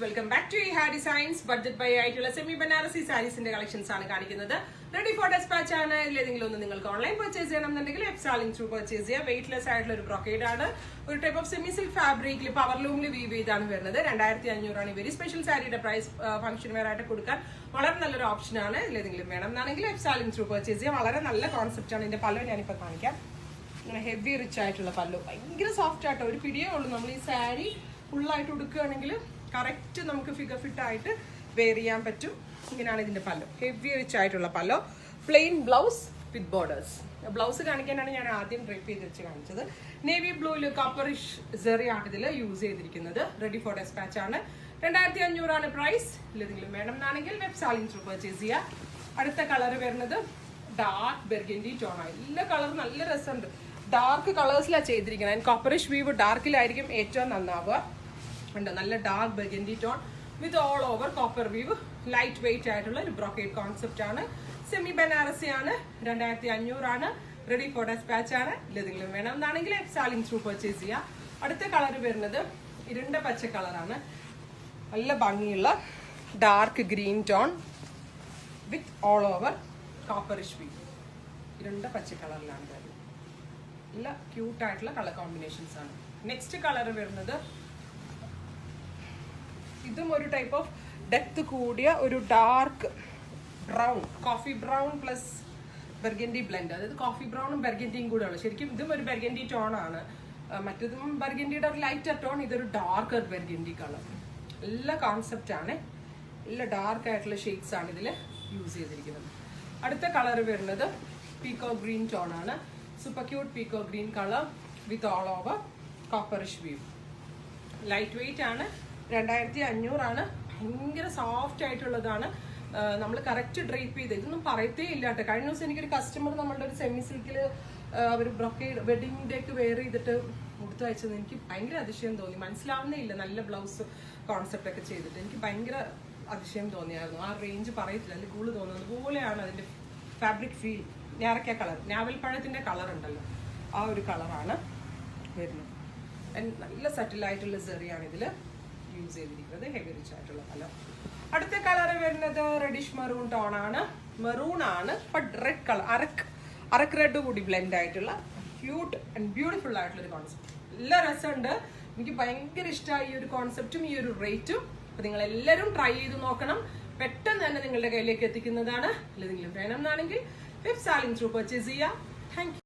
Welcome back to Eha designs. Budget buy ആയിട്ടുള്ള semi Banarasi സാരീസിന്റെ collections ആണ് കാണിക്കുന്നത്. റെഡി ഫോർ ഡെസ്പാച്ച് ആണ്. ഇതിലേതെങ്കിലും ഒന്ന് നിങ്ങൾക്ക് ഓൺലൈൻ പർച്ചേസ് ചെയ്യണമെന്നുണ്ടെങ്കിൽ വെബ്സാലിംഗ് ത്രൂ പർച്ചേസ് ചെയ്യാം. വെയിറ്റ്ലെസ് ആയിട്ടുള്ള ഒരു ബ്രോക്കേഡ് ആണ്. ഒരു ടൈപ്പ് ഓഫ് സെമി സിൽക്ക് ഫാബ്രിക്കിൽ പവർ ലൂമിൽ വീവ് ചെയ്താണ് വരുന്നത്. 2500 ആണ്. വെരി സ്പെഷ്യൽ സാരിയുടെ പ്രൈസ് ഫംഗ്ഷൻ വെയർ ആയിട്ട് കൊടുക്കാൻ വളരെ നല്ലൊരു ഓപ്ഷൻ ആണ്. ഇതിലേതെങ്കിലും വേണം എന്നാണെങ്കിൽ വെബ്സാലിംഗ് ത്രൂ പർച്ചേസ് ചെയ്യാം. വളരെ നല്ല കോൺസെപ്റ്റ് ആണ്. ഇതിന്റെ പല്ലു ഞാനിപ്പോൾ കാണിക്കാം. ഇങ്ങനെ ഹെവി റിച്ച് ആയിട്ടുള്ള പല്ലു, ഭയങ്കര സോഫ്റ്റ് ആട്ടോ. ഒരു പിടിയേ ഉള്ളൂ. നമ്മൾ ഈ സാരി ഫുള്ളായിട്ട് ഉടുക്കുകയാണെങ്കിൽ കറക്റ്റ് നമുക്ക് ഫിഗർ ഫിറ്റ് ആയിട്ട് വെയർ ചെയ്യാൻ പറ്റും. ഇങ്ങനെയാണ് ഇതിന്റെ പല്ലോ. ഹെവി റിച്ച് ആയിട്ടുള്ള pallu, plain blouse with borders. Blouse കാണിക്കാനാണ് ഞാൻ ആദ്യം ഡ്രൈപ്പ് ചെയ്ത് വെച്ച് കാണിച്ചത്. നേവി ബ്ലൂവിൽ കോപ്പറിഷ് സെറിയാണ് ഇതിൽ യൂസ് ചെയ്തിരിക്കുന്നത്. റെഡി ഫോർ ഡെസ്പാച്ച് ആണ്. 2500 ആണ് പ്രൈസ്. ഇതിലെന്തെങ്കിലും വേണം എന്നാണെങ്കിൽ വെബ്സാലിംഗ് ത്രൂ പർച്ചേസ് ചെയ്യുക. അടുത്ത കളർ വരുന്നത് ഡാർക്ക് ബെർഗൻഡി ടോൺ ആണ്. എല്ലാ കളറും നല്ല രസമുണ്ട്. ഡാർക്ക് കളേഴ്സിലാണ് ചെയ്തിരിക്കുന്നത്. കോപ്പറിഷ് വീവ് ഡാർക്കിലായിരിക്കും ഏറ്റവും നന്നാവുക. ഉണ്ട് നല്ല dark burgundy tone with all over copper weave. Light weight ആയിട്ടുള്ള ഒരു ബ്രോക്കേഡ് കോൺസെപ്റ്റ് ആണ്. സെമി ബനാറസി ആണ്. 2500 ആണ്. റെഡി ഫോർ ഡെസ്പാച്ച് ആണ്. ഇല്ലെങ്കിലും വേണം എന്നാണെങ്കിൽ വെബ്സാലിംഗ് ത്രൂ പർച്ചേസ് ചെയ്യുക. അടുത്ത കളർ വരുന്നത് ഇരുണ്ട പച്ച കളറാണ്. നല്ല ഭംഗിയുള്ള dark green tone with all over copperish weave. ഇരുണ്ട പച്ച കളറിലാണ് വരുന്നത്. നല്ല ക്യൂട്ടായിട്ടുള്ള കളർ കോമ്പിനേഷൻസ് ആണ്. നെക്സ്റ്റ് കളർ വരുന്നത് ഇതും ഒരു ടൈപ്പ് ഓഫ് ഡെപ്ത് കൂടിയ ഒരു dark brown, coffee brown plus burgundy blend. അതായത് കോഫി ബ്രൗണും ബെർഗൻഡിയും കൂടെ ഉള്ളു. ശരിക്കും ഇതും ഒരു ബെർഗൻഡി ടോൺ ആണ്. മറ്റേതും ബെർഗൻഡിയുടെ ഒരു ലൈറ്റർ ടോൺ, ഇതൊരു ഡാർക്കർ ബെർഗൻഡി കളർ. എല്ലാ കോൺസെപ്റ്റ് ആണ്. എല്ലാ ഡാർക്ക് ആയിട്ടുള്ള ഷെയ്ഡ്സ് ആണ് ഇതിൽ യൂസ് ചെയ്തിരിക്കുന്നത്. അടുത്ത കളർ വരുന്നത് പീക്കോ ഗ്രീൻ ടോൺ ആണ്. Super cute peacock green colour with all over copperish weave. Light weight ആണ്. 2500 ആണ്. ഭയങ്കര സോഫ്റ്റ് ആയിട്ടുള്ളതാണ്. നമ്മൾ കറക്റ്റ് ഡ്രൈപ്പ് ചെയ്ത് ഇതൊന്നും പറയത്തേ ഇല്ല കേട്ടോ. കഴിഞ്ഞ ദിവസം എനിക്കൊരു കസ്റ്റമർ നമ്മളുടെ ഒരു സെമി സിൽക്കിൽ അവർ ബ്രൊക്കേഡ് വെഡിങ് ഡേക്ക് വെയർ ചെയ്തിട്ട് കൊടുത്തു അയച്ചത് എനിക്ക് ഭയങ്കര അതിശയം തോന്നി. മനസ്സിലാവുന്നേ ഇല്ല. നല്ല ബ്ലൗസ് കോൺസെപ്റ്റ് ഒക്കെ ചെയ്തിട്ട് എനിക്ക് ഭയങ്കര അതിശയം തോന്നിയായിരുന്നു. ആ റേഞ്ച് പറയത്തില്ല. അല്ലെങ്കിൽ കൂള് തോന്നുന്നത് പോലെയാണ് അതിൻ്റെ ഫാബ്രിക് ഫീൽ. ഞാറക്ക കളർ, ഞാവൽപ്പഴത്തിൻ്റെ കളർ ഉണ്ടല്ലോ, ആ ഒരു കളറാണ് വരുന്നത്. നല്ല സെറ്റിലായിട്ടുള്ള സെറിയാണ് ഇതിൽ യൂസ് ചെയ്തിരിക്കുന്നത്. ഹെവി റിച്ച് ആയിട്ടുള്ള കളർ. അടുത്ത കളർ വരുന്നത് റെഡിഷ് മെറൂൺ ടോൺ ആണ്. മെറൂൺ ആണ്, ബട്ട് റെഡ് കളർ, അരക്ക് റെഡ് കൂടി ബ്ലെൻഡ് ആയിട്ടുള്ള ക്യൂട്ട് ആൻഡ് ബ്യൂട്ടിഫുൾ ആയിട്ടുള്ള ഒരു കോൺസെപ്റ്റ്. നല്ല രസമുണ്ട്. എനിക്ക് ഭയങ്കര ഇഷ്ടമായി ഈ ഒരു കോൺസെപ്റ്റും ഈ ഒരു റേറ്റും. അപ്പൊ നിങ്ങൾ എല്ലാവരും ട്രൈ ചെയ്ത് നോക്കണം. പെട്ടെന്ന് തന്നെ നിങ്ങളുടെ കയ്യിലേക്ക് എത്തിക്കുന്നതാണ്. അല്ലെങ്കിൽ വേണം എന്നാണെങ്കിൽ വെബ്സാലിംഗ് ത്രൂ പർച്ചേസ് ചെയ്യുക. Thank you.